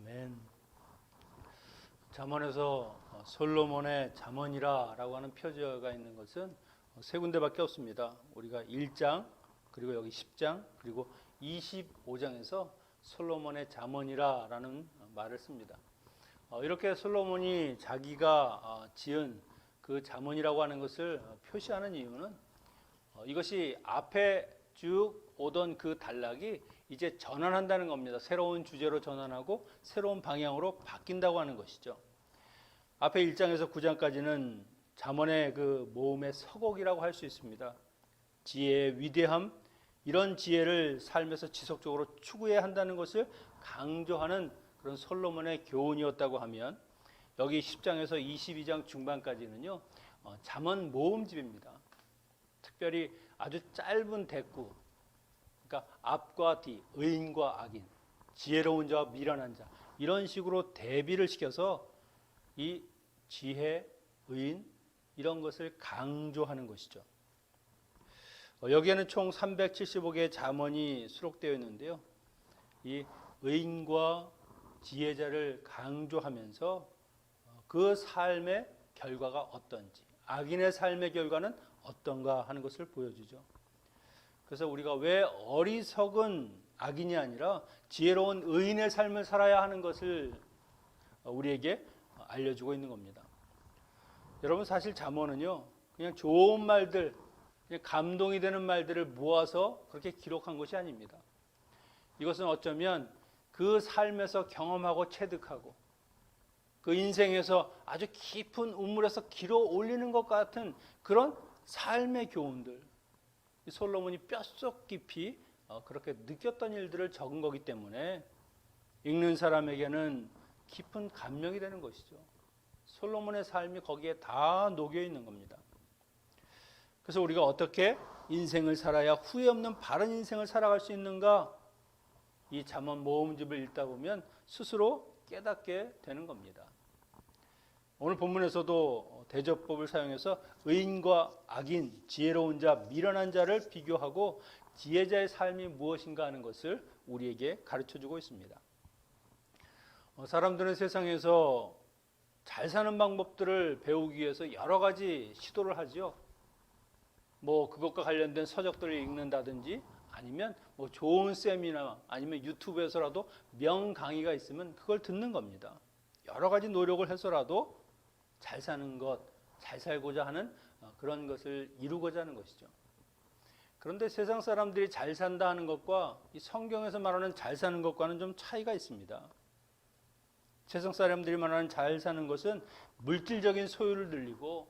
아멘. 잠언에서 솔로몬의 잠언이라라고 하는 표제가 있는 것은 세 군데밖에 없습니다. 우리가 1장, 그리고 여기 10장, 그리고 25장에서 솔로몬의 잠언이라라는 말을 씁니다. 이렇게 솔로몬이 자기가 지은 그 잠언이라고 하는 것을 표시하는 이유는 이것이 앞에 쭉 오던 그 단락이 이제 전환한다는 겁니다. 새로운 주제로 전환하고 새로운 방향으로 바뀐다고 하는 것이죠. 앞에 1장에서 9장까지는 잠언의 그 모음의 서곡이라고 할 수 있습니다. 지혜의 위대함, 이런 지혜를 삶에서 지속적으로 추구해야 한다는 것을 강조하는 그런 솔로몬의 교훈이었다고 하면, 여기 10장에서 22장 중반까지는요 잠언 모음집입니다. 특별히 아주 짧은 대꾸, 그러니까 앞과 뒤, 의인과 악인, 지혜로운 자와 미련한 자, 이런 식으로 대비를 시켜서 이 지혜, 의인, 이런 것을 강조하는 것이죠. 여기에는 총 375개의 잠언이 수록되어 있는데요, 이 의인과 지혜자를 강조하면서 그 삶의 결과가 어떤지, 악인의 삶의 결과는 어떤가 하는 것을 보여주죠. 그래서 우리가 왜 어리석은 악인이 아니라 지혜로운 의인의 삶을 살아야 하는 것을 우리에게 알려주고 있는 겁니다. 여러분, 사실 잠언은요 그냥 좋은 말들, 그냥 감동이 되는 말들을 모아서 그렇게 기록한 것이 아닙니다. 이것은 어쩌면 그 삶에서 경험하고 체득하고 그 인생에서 아주 깊은 우물에서 길어 올리는 것 같은 그런 삶의 교훈들, 솔로몬이 뼛속 깊이 그렇게 느꼈던 일들을 적은 거기 때문에 읽는 사람에게는 깊은 감명이 되는 것이죠. 솔로몬의 삶이 거기에 다 녹여 있는 겁니다. 그래서 우리가 어떻게 인생을 살아야 후회 없는 바른 인생을 살아갈 수 있는가, 이 잠언 모음집을 읽다 보면 스스로 깨닫게 되는 겁니다. 오늘 본문에서도 대접법을 사용해서 의인과 악인, 지혜로운 자, 미련한 자를 비교하고 지혜자의 삶이 무엇인가 하는 것을 우리에게 가르쳐주고 있습니다. 사람들은 세상에서 잘 사는 방법들을 배우기 위해서 여러 가지 시도를 하죠. 그것과 관련된 서적들을 읽는다든지, 아니면 좋은 세미나, 아니면 유튜브에서라도 명강의가 있으면 그걸 듣는 겁니다. 여러 가지 노력을 해서라도 잘 사는 것, 잘 살고자 하는 그런 것을 이루고자 하는 것이죠. 그런데 세상 사람들이 잘 산다 하는 것과 이 성경에서 말하는 잘 사는 것과는 좀 차이가 있습니다. 세상 사람들이 말하는 잘 사는 것은 물질적인 소유를 늘리고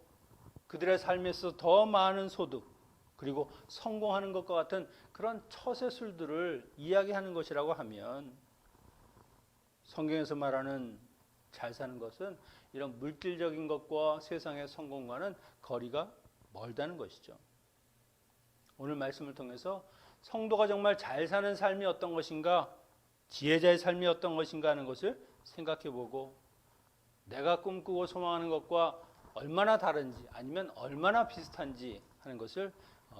그들의 삶에서 더 많은 소득, 그리고 성공하는 것과 같은 그런 처세술들을 이야기하는 것이라고 하면, 성경에서 말하는 잘 사는 것은 이런 물질적인 것과 세상의 성공과는 거리가 멀다는 것이죠. 오늘 말씀을 통해서 성도가 정말 잘 사는 삶이 어떤 것인가, 지혜자의 삶이 어떤 것인가 하는 것을 생각해보고, 내가 꿈꾸고 소망하는 것과 얼마나 다른지, 아니면 얼마나 비슷한지 하는 것을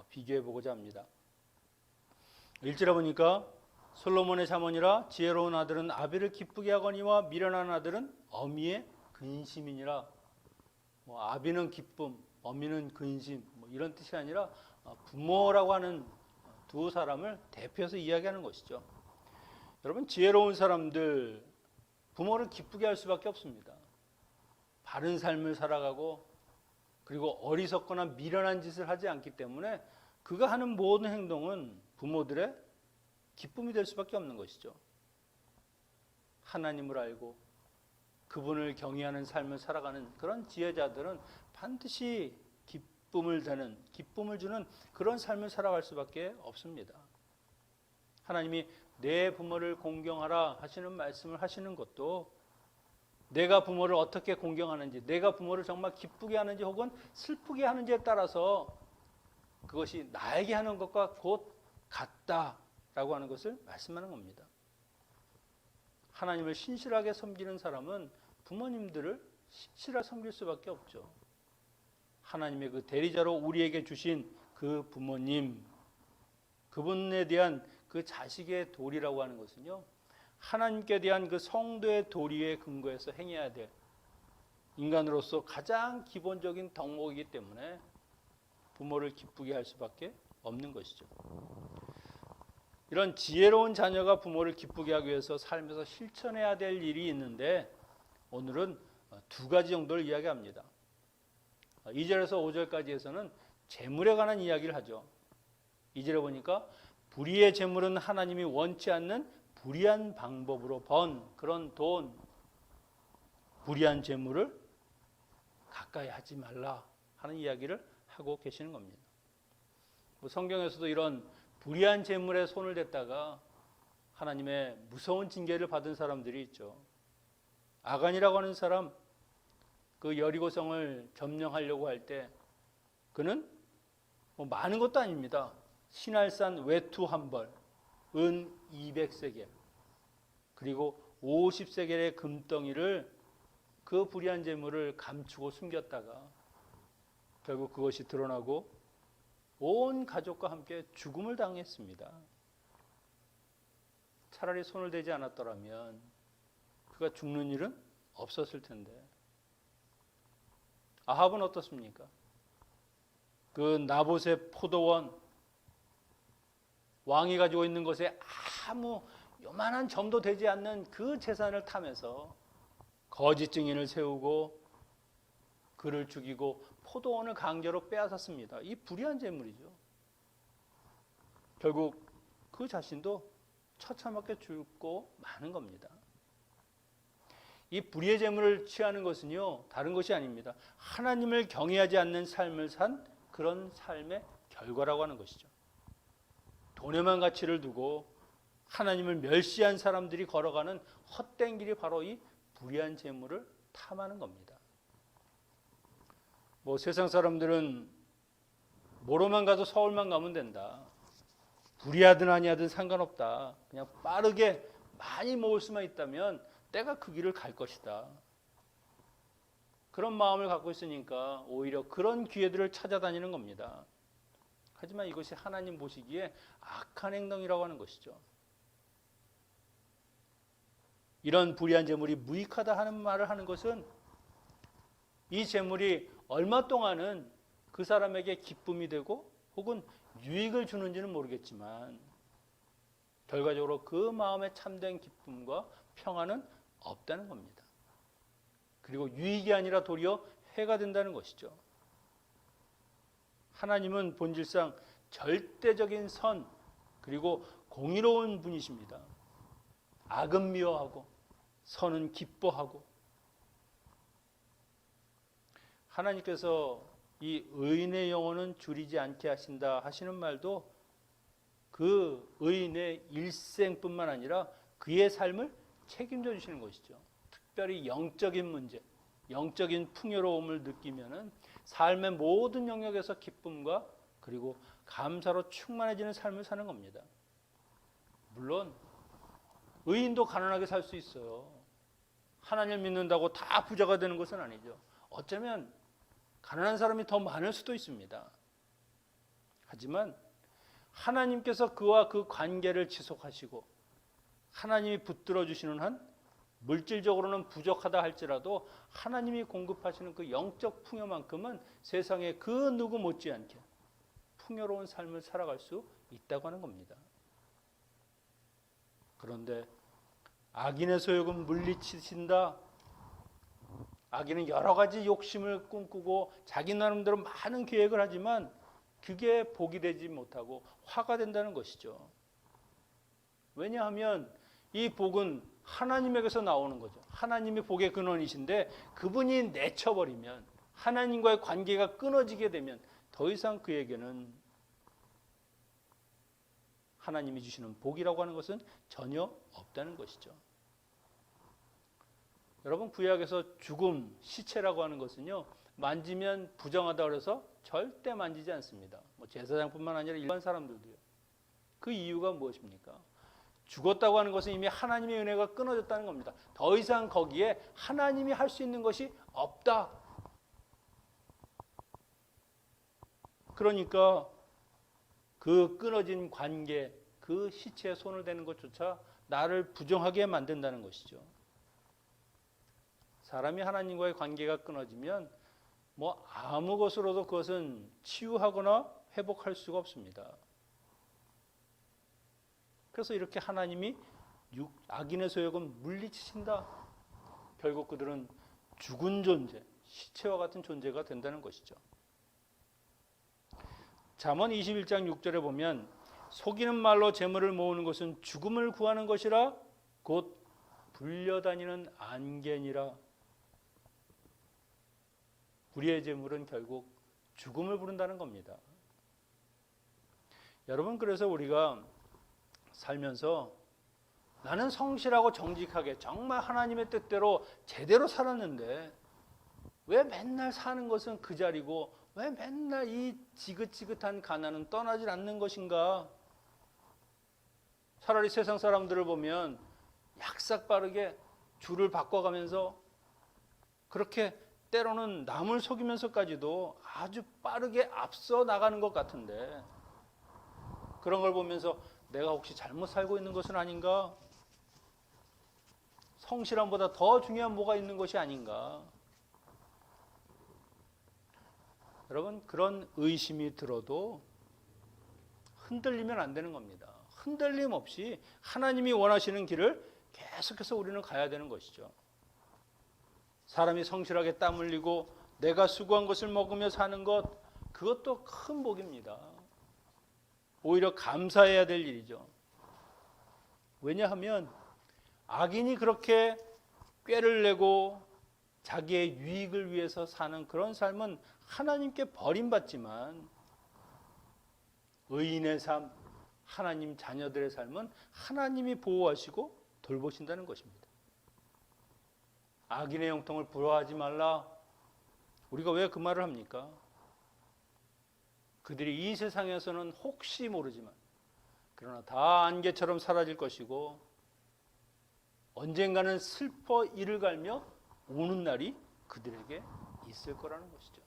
비교해보고자 합니다. 1절에 보니까 솔로몬의 잠언이라 지혜로운 아들은 아비를 기쁘게 하거니와 미련한 아들은 어미의 근심이니라. 아비는 기쁨, 어미는 근심, 이런 뜻이 아니라 부모라고 하는 두 사람을 대표해서 이야기하는 것이죠. 여러분, 지혜로운 사람들, 부모를 기쁘게 할 수밖에 없습니다. 바른 삶을 살아가고, 그리고 어리석거나 미련한 짓을 하지 않기 때문에 그가 하는 모든 행동은 부모들의 기쁨이 될 수밖에 없는 것이죠. 하나님을 알고 그분을 경외하는 삶을 살아가는 그런 지혜자들은 반드시 기쁨을 주는 그런 삶을 살아갈 수밖에 없습니다. 하나님이 내 부모를 공경하라 하시는 말씀을 하시는 것도, 내가 부모를 어떻게 공경하는지, 내가 부모를 정말 기쁘게 하는지 혹은 슬프게 하는지에 따라서 그것이 나에게 하는 것과 곧 같다라고 하는 것을 말씀하는 겁니다. 하나님을 신실하게 섬기는 사람은 부모님들을 신실하게 섬길 수밖에 없죠. 하나님의 그 대리자로 우리에게 주신 그 부모님, 그분에 대한 그 자식의 도리라고 하는 것은요, 하나님께 대한 그 성도의 도리에 근거해서 행해야 될 인간으로서 가장 기본적인 덕목이기 때문에 부모를 기쁘게 할 수밖에 없는 것이죠. 이런 지혜로운 자녀가 부모를 기쁘게 하기 위해서 삶에서 실천해야 될 일이 있는데 오늘은 두 가지 정도를 이야기합니다. 2절에서 5절까지에서는 재물에 관한 이야기를 하죠. 2절에 보니까 불의의 재물은 하나님이 원치 않는 불의한 방법으로 번 그런 돈, 불의한 재물을 가까이 하지 말라 하는 이야기를 하고 계시는 겁니다. 성경에서도 이런 불의한 재물에 손을 댔다가 하나님의 무서운 징계를 받은 사람들이 있죠. 아간이라고 하는 사람, 그 여리고성을 점령하려고 할 때 그는 많은 것도 아닙니다. 신할산 외투 한 벌, 은 200세겔, 그리고 50세겔의 금덩이를 그 불의한 재물을 감추고 숨겼다가 결국 그것이 드러나고 온 가족과 함께 죽음을 당했습니다. 차라리 손을 대지 않았더라면 그가 죽는 일은 없었을 텐데. 아합은 어떻습니까? 그 나봇의 포도원, 왕이 가지고 있는 것에 아무 요만한 점도 되지 않는 그 재산을 타면서 거짓 증인을 세우고 그를 죽이고 포도원을 강제로 빼앗았습니다. 이 불의한 재물이죠. 결국 그 자신도 처참하게 죽고 마는 겁니다. 이 불의의 재물을 취하는 것은요, 다른 것이 아닙니다. 하나님을 경외하지 않는 삶을 산 그런 삶의 결과라고 하는 것이죠. 돈에만 가치를 두고 하나님을 멸시한 사람들이 걸어가는 헛된 길이 바로 이 불의한 재물을 탐하는 겁니다. 세상 사람들은 뭐로만 가도 서울만 가면 된다. 불의하든 아니하든 상관없다. 그냥 빠르게 많이 모을 수만 있다면 때가 그 길을 갈 것이다. 그런 마음을 갖고 있으니까 오히려 그런 기회들을 찾아다니는 겁니다. 하지만 이것이 하나님 보시기에 악한 행동이라고 하는 것이죠. 이런 불의한 재물이 무익하다 하는 말을 하는 것은 이 재물이 얼마 동안은 그 사람에게 기쁨이 되고 혹은 유익을 주는지는 모르겠지만 결과적으로 그 마음에 참된 기쁨과 평안은 없다는 겁니다. 그리고 유익이 아니라 도리어 해가 된다는 것이죠. 하나님은 본질상 절대적인 선 그리고 공의로운 분이십니다. 악은 미워하고 선은 기뻐하고 하나님께서 이 의인의 영혼은 줄이지 않게 하신다 하시는 말도 그 의인의 일생뿐만 아니라 그의 삶을 책임져 주시는 것이죠. 특별히 영적인 문제, 영적인 풍요로움을 느끼면은 삶의 모든 영역에서 기쁨과 그리고 감사로 충만해지는 삶을 사는 겁니다. 물론 의인도 가난하게 살 수 있어요. 하나님을 믿는다고 다 부자가 되는 것은 아니죠. 어쩌면 가난한 사람이 더 많을 수도 있습니다. 하지만 하나님께서 그와 그 관계를 지속하시고 하나님이 붙들어 주시는 한 물질적으로는 부족하다 할지라도 하나님이 공급하시는 그 영적 풍요만큼은 세상에 그 누구 못지않게 풍요로운 삶을 살아갈 수 있다고 하는 겁니다. 그런데 악인의 소욕은 물리치신다. 악인은 여러 가지 욕심을 꿈꾸고 자기 나름대로 많은 계획을 하지만 그게 복이 되지 못하고 화가 된다는 것이죠. 왜냐하면 이 복은 하나님에게서 나오는 거죠. 하나님이 복의 근원이신데 그분이 내쳐버리면 하나님과의 관계가 끊어지게 되면 더 이상 그에게는 하나님이 주시는 복이라고 하는 것은 전혀 없다는 것이죠. 여러분 구약에서 죽음, 시체라고 하는 것은요 만지면 부정하다 그래서 절대 만지지 않습니다. 제사장뿐만 아니라 일반 사람들도요. 그 이유가 무엇입니까? 죽었다고 하는 것은 이미 하나님의 은혜가 끊어졌다는 겁니다. 더 이상 거기에 하나님이 할 수 있는 것이 없다. 그러니까 그 끊어진 관계, 그 시체에 손을 대는 것조차 나를 부정하게 만든다는 것이죠. 사람이 하나님과의 관계가 끊어지면 뭐 아무 것으로도 그것은 치유하거나 회복할 수가 없습니다. 그래서 이렇게 하나님이 악인의 소욕은 물리치신다. 결국 그들은 죽은 존재, 시체와 같은 존재가 된다는 것이죠. 잠언 21장 6절에 보면 속이는 말로 재물을 모으는 것은 죽음을 구하는 것이라 곧 불려다니는 안개니라. 우리의 재물은 결국 죽음을 부른다는 겁니다. 여러분, 그래서 우리가 살면서 나는 성실하고 정직하게 정말 하나님의 뜻대로 제대로 살았는데 왜 맨날 사는 것은 그 자리고 왜 맨날 이 지긋지긋한 가난은 떠나질 않는 것인가? 차라리 세상 사람들을 보면 약삭 빠르게 줄을 바꿔가면서 그렇게 때로는 남을 속이면서까지도 아주 빠르게 앞서 나가는 것 같은데 그런 걸 보면서 내가 혹시 잘못 살고 있는 것은 아닌가? 성실함보다 더 중요한 뭐가 있는 것이 아닌가? 여러분, 그런 의심이 들어도 흔들리면 안 되는 겁니다. 흔들림 없이 하나님이 원하시는 길을 계속해서 우리는 가야 되는 것이죠. 사람이 성실하게 땀 흘리고 내가 수고한 것을 먹으며 사는 것, 그것도 큰 복입니다. 오히려 감사해야 될 일이죠. 왜냐하면 악인이 그렇게 꾀를 내고 자기의 유익을 위해서 사는 그런 삶은 하나님께 버림받지만 의인의 삶, 하나님 자녀들의 삶은 하나님이 보호하시고 돌보신다는 것입니다. 악인의 형통을 부러워하지 말라. 우리가 왜 그 말을 합니까? 그들이 이 세상에서는 혹시 모르지만 그러나 다 안개처럼 사라질 것이고 언젠가는 슬퍼 이를 갈며 오는 날이 그들에게 있을 거라는 것이죠.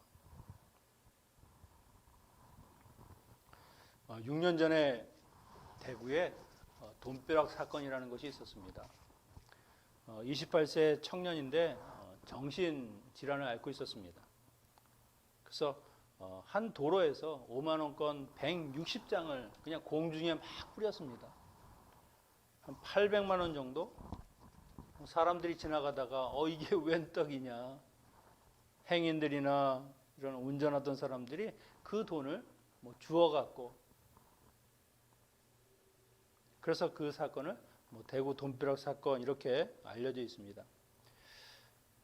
6년 전에 대구에 돈벼락 사건이라는 것이 있었습니다. 28세 청년인데 정신질환을 앓고 있었습니다. 그래서 한 도로에서 5만 원권 160장을 그냥 공중에 막 뿌렸습니다. 한 800만 원 정도? 사람들이 지나가다가 이게 웬 떡이냐. 행인들이나 이런 운전하던 사람들이 그 돈을 주워갖고 그래서 그 사건을 대구 돈벼락 사건 이렇게 알려져 있습니다.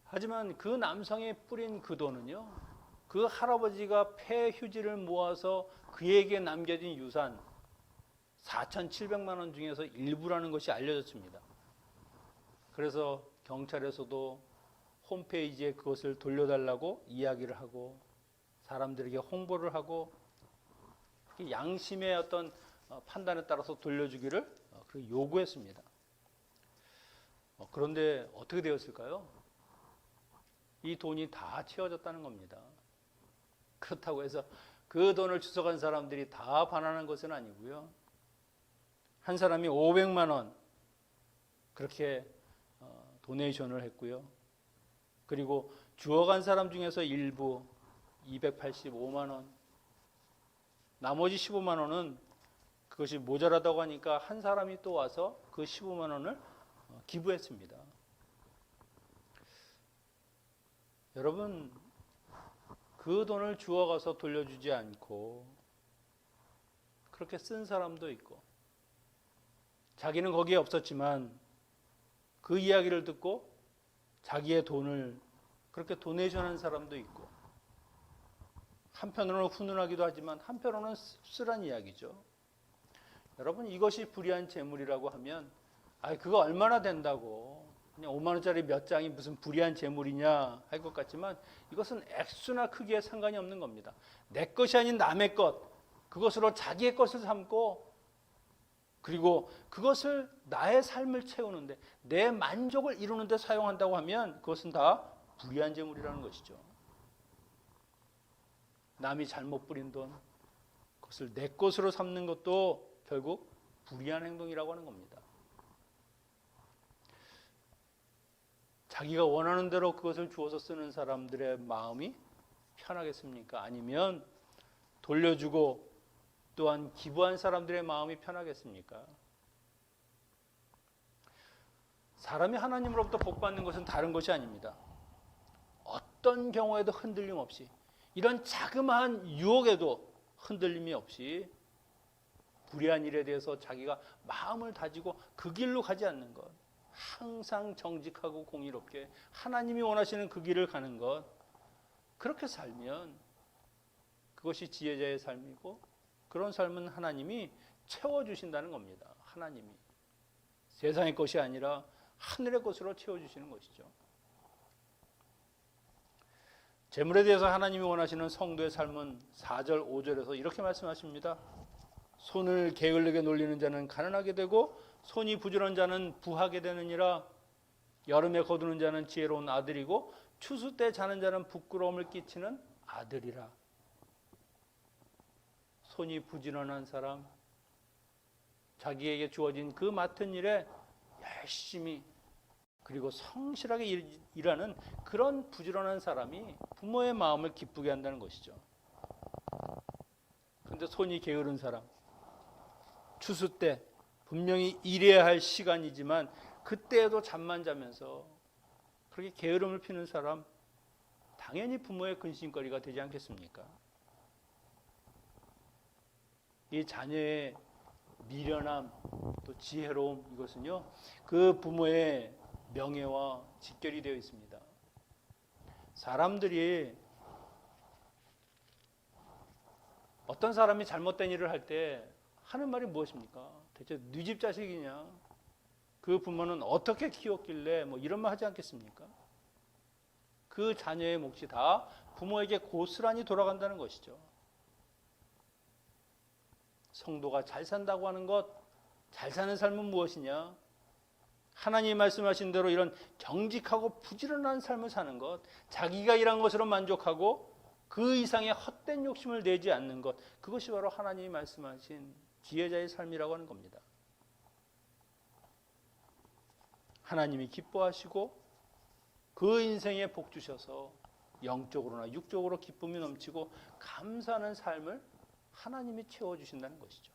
하지만 그 남성이 뿌린 그 돈은요, 그 할아버지가 폐휴지를 모아서 그에게 남겨진 유산 4,700만 원 중에서 일부라는 것이 알려졌습니다. 그래서 경찰에서도 홈페이지에 그것을 돌려달라고 이야기를 하고 사람들에게 홍보를 하고 양심의 어떤 판단에 따라서 돌려주기를 요구했습니다. 그런데 어떻게 되었을까요? 이 돈이 다 채워졌다는 겁니다. 그렇다고 해서 그 돈을 주워간 사람들이 다 반환한 것은 아니고요. 한 사람이 500만 원 그렇게 도네이션을 했고요. 그리고 주워간 사람 중에서 일부 285만 원, 나머지 15만 원은 그것이 모자라다고 하니까 한 사람이 또 와서 그 15만 원을 기부했습니다. 여러분, 그 돈을 주워가서 돌려주지 않고 그렇게 쓴 사람도 있고 자기는 거기에 없었지만 그 이야기를 듣고 자기의 돈을 그렇게 도네이션한 사람도 있고 한편으로는 훈훈하기도 하지만 한편으로는 씁쓸한 이야기죠. 여러분, 이것이 불의한 재물이라고 하면 그거 얼마나 된다고 그냥 5만 원짜리 몇 장이 무슨 불의한 재물이냐 할 것 같지만 이것은 액수나 크기에 상관이 없는 겁니다. 내 것이 아닌 남의 것, 그것으로 자기의 것을 삼고 그리고 그것을 나의 삶을 채우는데 내 만족을 이루는데 사용한다고 하면 그것은 다 불의한 재물이라는 것이죠. 남이 잘못 부린 돈, 그것을 내 것으로 삼는 것도 결국 불의한 행동이라고 하는 겁니다. 자기가 원하는 대로 그것을 주어서 쓰는 사람들의 마음이 편하겠습니까? 아니면 돌려주고 또한 기부한 사람들의 마음이 편하겠습니까? 사람이 하나님으로부터 복받는 것은 다른 것이 아닙니다. 어떤 경우에도 흔들림 없이, 이런 자그마한 유혹에도 흔들림이 없이 불의한 일에 대해서 자기가 마음을 다지고 그 길로 가지 않는 것, 항상 정직하고 공의롭게 하나님이 원하시는 그 길을 가는 것, 그렇게 살면 그것이 지혜자의 삶이고, 그런 삶은 하나님이 채워주신다는 겁니다. 하나님이 세상의 것이 아니라 하늘의 것으로 채워주시는 것이죠. 재물에 대해서 하나님이 원하시는 성도의 삶은 4절 5절에서 이렇게 말씀하십니다. 손을 게을르게 놀리는 자는 가난하게 되고 손이 부지런한 자는 부하게 되느니라. 여름에 거두는 자는 지혜로운 아들이고 추수 때 자는 자는 부끄러움을 끼치는 아들이라. 손이 부지런한 사람, 자기에게 주어진 그 맡은 일에 열심히 그리고 성실하게 일하는 그런 부지런한 사람이 부모의 마음을 기쁘게 한다는 것이죠. 그런데 손이 게으른 사람, 추수 때 분명히 일해야 할 시간이지만 그때에도 잠만 자면서 그렇게 게으름을 피는 사람, 당연히 부모의 근심거리가 되지 않겠습니까? 이 자녀의 미련함 또 지혜로움, 이것은요 그 부모의 명예와 직결이 되어 있습니다. 사람들이 어떤 사람이 잘못된 일을 할 때 하는 말이 무엇입니까? 대체 네 집 자식이냐? 그 부모는 어떻게 키웠길래 뭐 이런 말 하지 않겠습니까? 그 자녀의 몫이 다 부모에게 고스란히 돌아간다는 것이죠. 성도가 잘 산다고 하는 것, 잘 사는 삶은 무엇이냐? 하나님이 말씀하신 대로 이런 정직하고 부지런한 삶을 사는 것, 자기가 일한 것으로 만족하고 그 이상의 헛된 욕심을 내지 않는 것, 그것이 바로 하나님이 말씀하신 지혜자의 삶이라고 하는 겁니다. 하나님이 기뻐하시고 그 인생에 복 주셔서 영적으로나 육적으로 기쁨이 넘치고 감사하는 삶을 하나님이 채워주신다는 것이죠.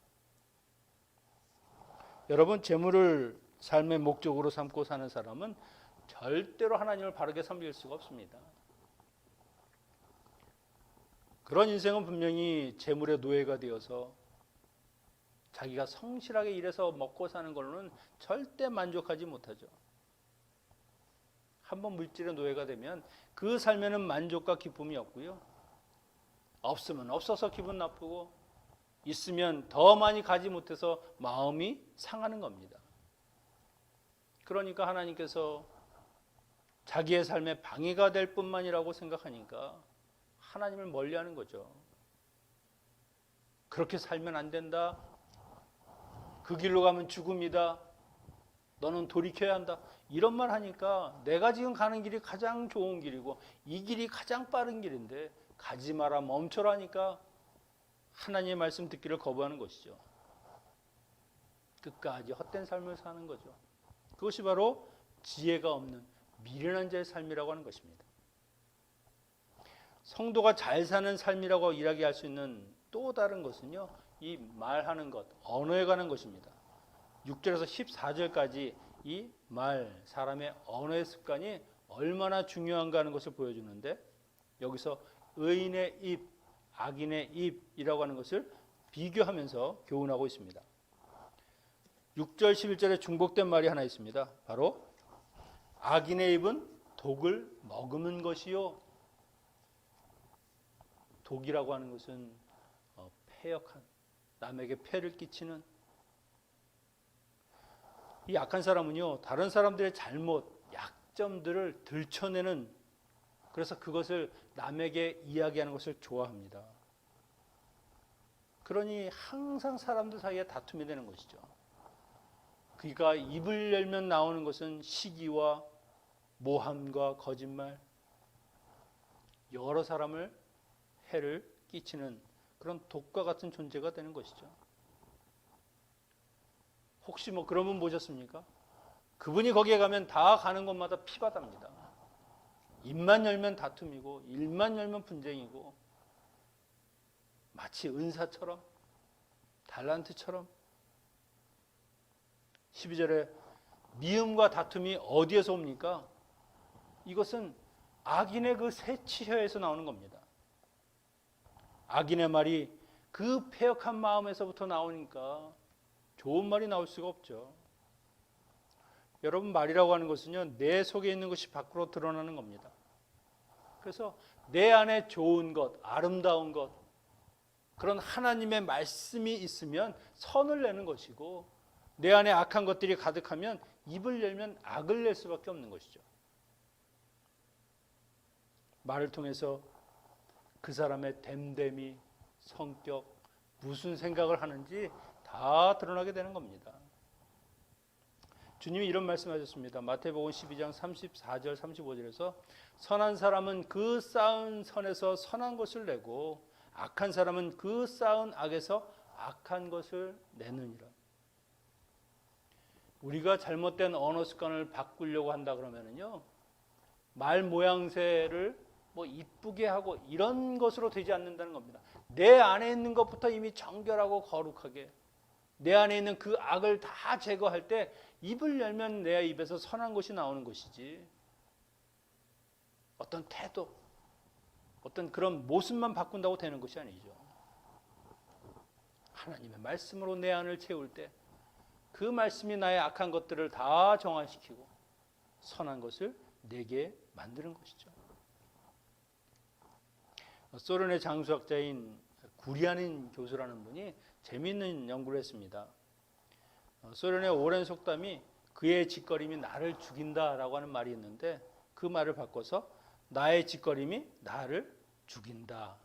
여러분, 재물을 삶의 목적으로 삼고 사는 사람은 절대로 하나님을 바르게 섬길 수가 없습니다. 그런 인생은 분명히 재물의 노예가 되어서 자기가 성실하게 일해서 먹고 사는 걸로는 절대 만족하지 못하죠. 한번 물질의 노예가 되면 그 삶에는 만족과 기쁨이 없고요. 없으면 없어서 기분 나쁘고 있으면 더 많이 가지 못해서 마음이 상하는 겁니다. 그러니까 하나님께서 자기의 삶에 방해가 될 뿐만이라고 생각하니까 하나님을 멀리하는 거죠. 그렇게 살면 안 된다. 그 길로 가면 죽음이다. 너는 돌이켜야 한다. 이런 말 하니까 내가 지금 가는 길이 가장 좋은 길이고 이 길이 가장 빠른 길인데 가지 마라, 멈춰라니까 하나님의 말씀 듣기를 거부하는 것이죠. 끝까지 헛된 삶을 사는 거죠. 그것이 바로 지혜가 없는 미련한 자의 삶이라고 하는 것입니다. 성도가 잘 사는 삶이라고 이야기할 수 있는 또 다른 것은요, 이 말하는 것, 언어에 관한 것입니다. 6절에서 14절까지 이 말, 사람의 언어의 습관이 얼마나 중요한가 하는 것을 보여주는데, 여기서 의인의 입, 악인의 입이라고 하는 것을 비교하면서 교훈하고 있습니다. 6절 11절에 중복된 말이 하나 있습니다. 바로 악인의 입은 독을 머금은 것이요. 독이라고 하는 것은 패역한, 남에게 폐를 끼치는, 이 악한 사람은요 다른 사람들의 잘못, 약점들을 들춰내는, 그래서 그것을 남에게 이야기하는 것을 좋아합니다. 그러니 항상 사람들 사이에 다툼이 되는 것이죠. 그가 입을 열면 나오는 것은 시기와 모함과 거짓말, 여러 사람을 해를 끼치는 그런 독과 같은 존재가 되는 것이죠. 혹시 그런 분 보셨습니까? 그분이 거기에 가면 다 가는 곳마다 피바다입니다. 입만 열면 다툼이고 입만 열면 분쟁이고 마치 은사처럼 달란트처럼 12절에 미움과 다툼이 어디에서 옵니까? 이것은 악인의 그 새치혀에서 나오는 겁니다. 악인의 말이 그 패역한 마음에서부터 나오니까 좋은 말이 나올 수가 없죠. 여러분, 말이라고 하는 것은요, 내 속에 있는 것이 밖으로 드러나는 겁니다. 그래서 내 안에 좋은 것, 아름다운 것, 그런 하나님의 말씀이 있으면 선을 내는 것이고, 내 안에 악한 것들이 가득하면 입을 열면 악을 낼 수밖에 없는 것이죠. 말을 통해서 그 사람의 됨됨이, 성격, 무슨 생각을 하는지 다 드러나게 되는 겁니다. 주님이 이런 말씀하셨습니다. 마태복음 12장 34절 35절에서 선한 사람은 그 쌓은 선에서 선한 것을 내고 악한 사람은 그 쌓은 악에서 악한 것을 내느니라. 우리가 잘못된 언어 습관을 바꾸려고 한다 그러면은요, 말 모양새를 뭐 이쁘게 하고 이런 것으로 되지 않는다는 겁니다. 내 안에 있는 것부터 이미 정결하고 거룩하게, 내 안에 있는 그 악을 다 제거할 때 입을 열면 내 입에서 선한 것이 나오는 것이지, 어떤 태도, 어떤 그런 모습만 바꾼다고 되는 것이 아니죠. 하나님의 말씀으로 내 안을 채울 때 그 말씀이 나의 악한 것들을 다 정화시키고 선한 것을 내게 만드는 것이죠. 소련의 장수학자인 구리아닌 교수라는 분이 재미있는 연구를 했습니다. 소련의 오랜 속담이 그의 짓거림이 나를 죽인다라고 하는 말이 있는데, 그 말을 바꿔서 나의 짓거림이 나를 죽인다.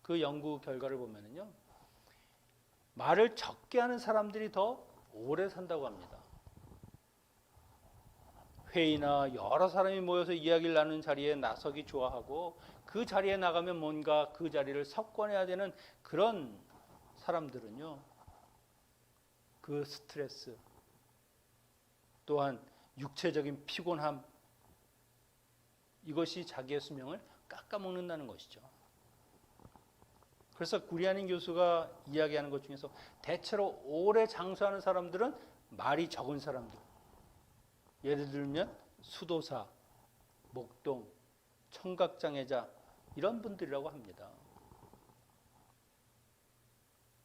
그 연구 결과를 보면은요, 말을 적게 하는 사람들이 더 오래 산다고 합니다. 회의나 여러 사람이 모여서 이야기를 나누는 자리에 나서기 좋아하고, 그 자리에 나가면 뭔가 그 자리를 석권해야 되는 그런 사람들은요, 그 스트레스, 또한 육체적인 피곤함, 이것이 자기의 수명을 깎아먹는다는 것이죠. 그래서 구리아닌 교수가 이야기하는 것 중에서 대체로 오래 장수하는 사람들은 말이 적은 사람들, 예를 들면 수도사, 목동, 청각장애자, 이런 분들이라고 합니다.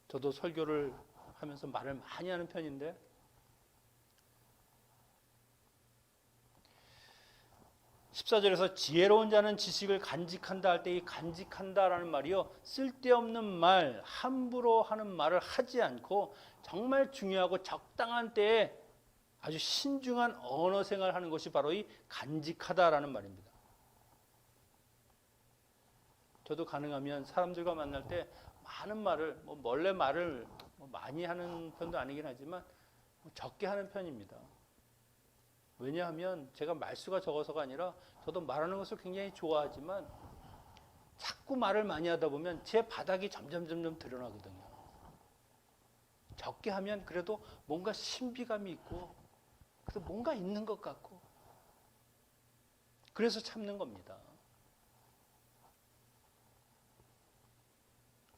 저도 설교를 하면서 말을 많이 하는 편인데, (14절에서) 지혜로운 자는 지식을 간직한다 할 때 이 간직한다라는 말이요, 쓸데없는 말, 함부로 하는 말을 하지 않고 정말 중요하고 적당한 때에 아주 신중한 언어 생활을 하는 것이 바로 이 간직하다라는 말입니다. 저도 가능하면 사람들과 만날 때 많은 말을, 원래 말을 많이 하는 편도 아니긴 하지만 적게 하는 편입니다. 왜냐하면 제가 말수가 적어서가 아니라 저도 말하는 것을 굉장히 좋아하지만 자꾸 말을 많이 하다 보면 제 바닥이 점점 드러나거든요. 적게 하면 그래도 뭔가 신비감이 있고, 그래서 뭔가 있는 것 같고, 그래서 참는 겁니다.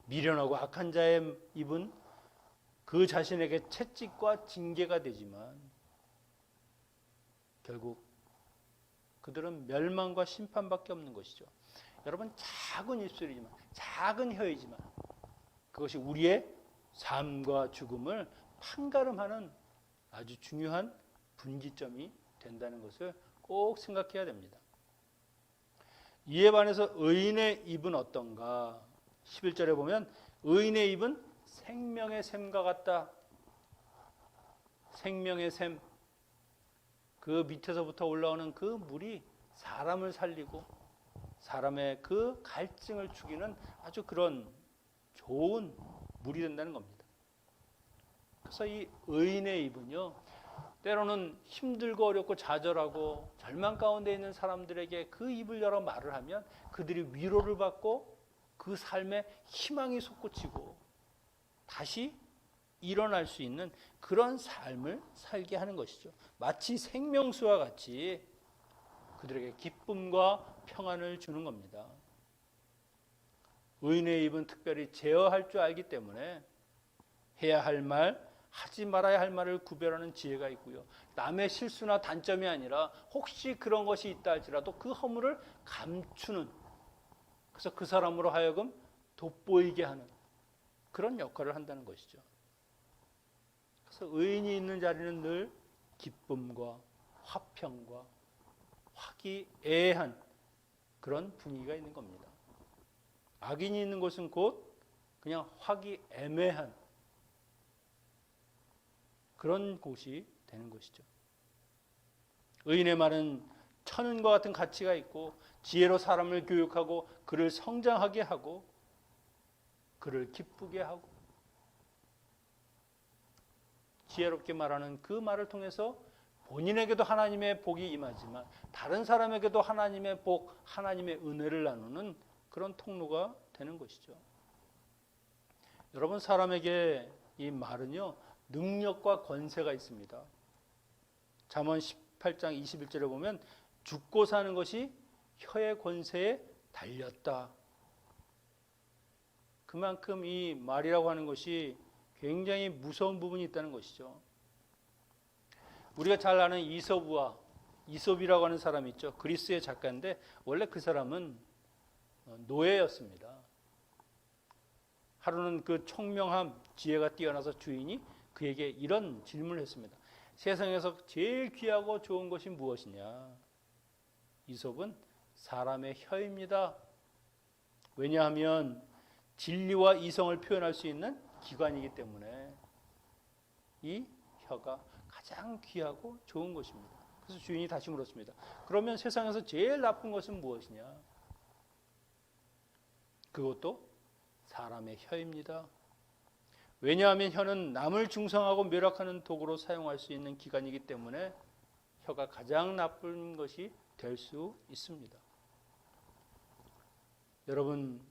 미련하고 악한 자의 입은 그 자신에게 채찍과 징계가 되지만 결국 그들은 멸망과 심판밖에 없는 것이죠. 여러분, 작은 입술이지만, 작은 혀이지만 그것이 우리의 삶과 죽음을 판가름하는 아주 중요한 분기점이 된다는 것을 꼭 생각해야 됩니다. 이에 반해서 의인의 입은 어떤가? 11절에 보면 의인의 입은 생명의 샘과 같다. 생명의 샘, 그 밑에서부터 올라오는 그 물이 사람을 살리고 사람의 그 갈증을 죽이는 아주 그런 좋은 물이 된다는 겁니다. 그래서 이 의인의 입은요, 때로는 힘들고 어렵고 좌절하고 절망 가운데 있는 사람들에게 그 입을 열어 말을 하면 그들이 위로를 받고 그 삶에 희망이 솟구치고 다시 일어날 수 있는 그런 삶을 살게 하는 것이죠. 마치 생명수와 같이 그들에게 기쁨과 평안을 주는 겁니다. 의인의 입은 특별히 제어할 줄 알기 때문에 해야 할 말, 하지 말아야 할 말을 구별하는 지혜가 있고요. 남의 실수나 단점이 아니라 혹시 그런 것이 있다 할지라도 그 허물을 감추는, 그래서 그 사람으로 하여금 돋보이게 하는 그런 역할을 한다는 것이죠. 그래서 의인이 있는 자리는 늘 기쁨과 화평과 화기애애한 그런 분위기가 있는 겁니다. 악인이 있는 곳은 곧 그냥 화기애매한 그런 곳이 되는 것이죠. 의인의 말은 천은과 같은 가치가 있고 지혜로 사람을 교육하고 그를 성장하게 하고 그를 기쁘게 하고 지혜롭게 말하는 그 말을 통해서 본인에게도 하나님의 복이 임하지만 다른 사람에게도 하나님의 복, 하나님의 은혜를 나누는 그런 통로가 되는 것이죠. 여러분, 사람에게 이 말은요, 능력과 권세가 있습니다. 잠언 18장 21절에 보면 죽고 사는 것이 혀의 권세에 달렸다. 그만큼 이 말이라고 하는 것이 굉장히 무서운 부분이 있다는 것이죠. 우리가 잘 아는 이솝이라고 하는 사람이 있죠. 그리스의 작가인데 원래 그 사람은 노예였습니다. 하루는 그 총명함, 지혜가 뛰어나서 주인이 그에게 이런 질문을 했습니다. 세상에서 제일 귀하고 좋은 것이 무엇이냐? 이솝은 사람의 혀입니다. 왜냐하면 진리와 이성을 표현할 수 있는 기관이기 때문에 이 혀가 가장 귀하고 좋은 것입니다. 그래서 주인이 다시 물었습니다. 그러면 세상에서 제일 나쁜 것은 무엇이냐? 그것도 사람의 혀입니다. 왜냐하면 혀는 남을 중상하고 멸악하는 도구로 사용할 수 있는 기관이기 때문에 혀가 가장 나쁜 것이 될 수 있습니다. 여러분,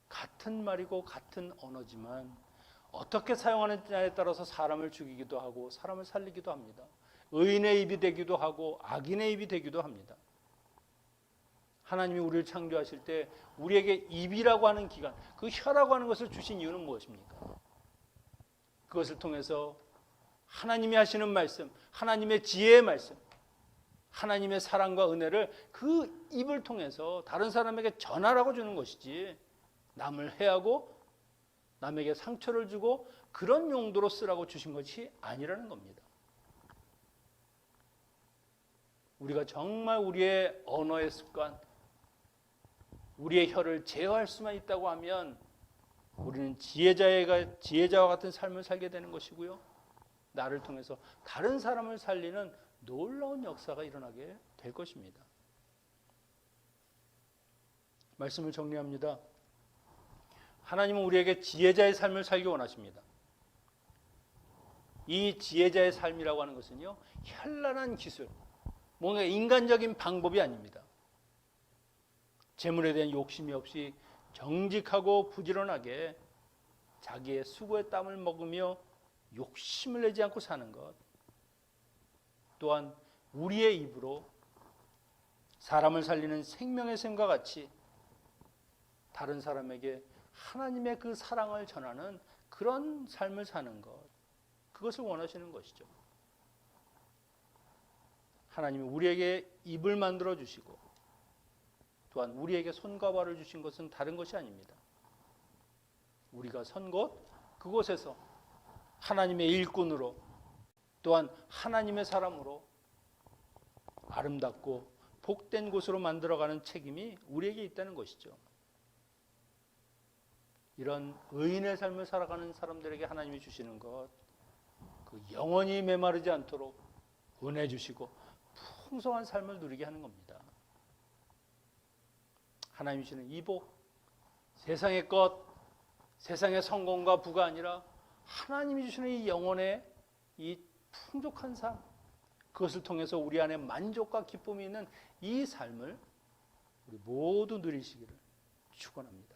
같은 말이고 같은 언어지만 어떻게 사용하느냐에 따라서 사람을 죽이기도 하고 사람을 살리기도 합니다. 의인의 입이 되기도 하고 악인의 입이 되기도 합니다. 하나님이 우리를 창조하실 때 우리에게 입이라고 하는 기관, 그 혀라고 하는 것을 주신 이유는 무엇입니까? 그것을 통해서 하나님이 하시는 말씀, 하나님의 지혜의 말씀, 하나님의 사랑과 은혜를 그 입을 통해서 다른 사람에게 전하라고 주는 것이지, 남을 해하고 남에게 상처를 주고 그런 용도로 쓰라고 주신 것이 아니라는 겁니다. 우리가 정말 우리의 언어의 습관, 우리의 혀를 제어할 수만 있다고 하면 우리는 지혜자와 같은 삶을 살게 되는 것이고요. 나를 통해서 다른 사람을 살리는 놀라운 역사가 일어나게 될 것입니다. 말씀을 정리합니다. 하나님은 우리에게 지혜자의 삶을 살기 원하십니다. 이 지혜자의 삶이라고 하는 것은요, 현란한 기술, 뭔가 인간적인 방법이 아닙니다. 재물에 대한 욕심이 없이 정직하고 부지런하게 자기의 수고의 땀을 먹으며 욕심을 내지 않고 사는 것, 또한 우리의 입으로 사람을 살리는 생명의 샘과 같이 다른 사람에게 하나님의 그 사랑을 전하는 그런 삶을 사는 것, 그것을 원하시는 것이죠. 하나님이 우리에게 입을 만들어 주시고 또한 우리에게 손과 발을 주신 것은 다른 것이 아닙니다. 우리가 선 곳, 그곳에서 하나님의 일꾼으로 또한 하나님의 사람으로 아름답고 복된 곳으로 만들어가는 책임이 우리에게 있다는 것이죠. 이런 의인의 삶을 살아가는 사람들에게 하나님이 주시는 것, 그 영원히 메마르지 않도록 은혜 주시고 풍성한 삶을 누리게 하는 겁니다. 하나님이 주시는 이 복, 세상의 것, 세상의 성공과 부가 아니라 하나님이 주시는 이 영혼의 이 풍족한 삶, 그것을 통해서 우리 안에 만족과 기쁨이 있는 이 삶을 우리 모두 누리시기를 축원합니다.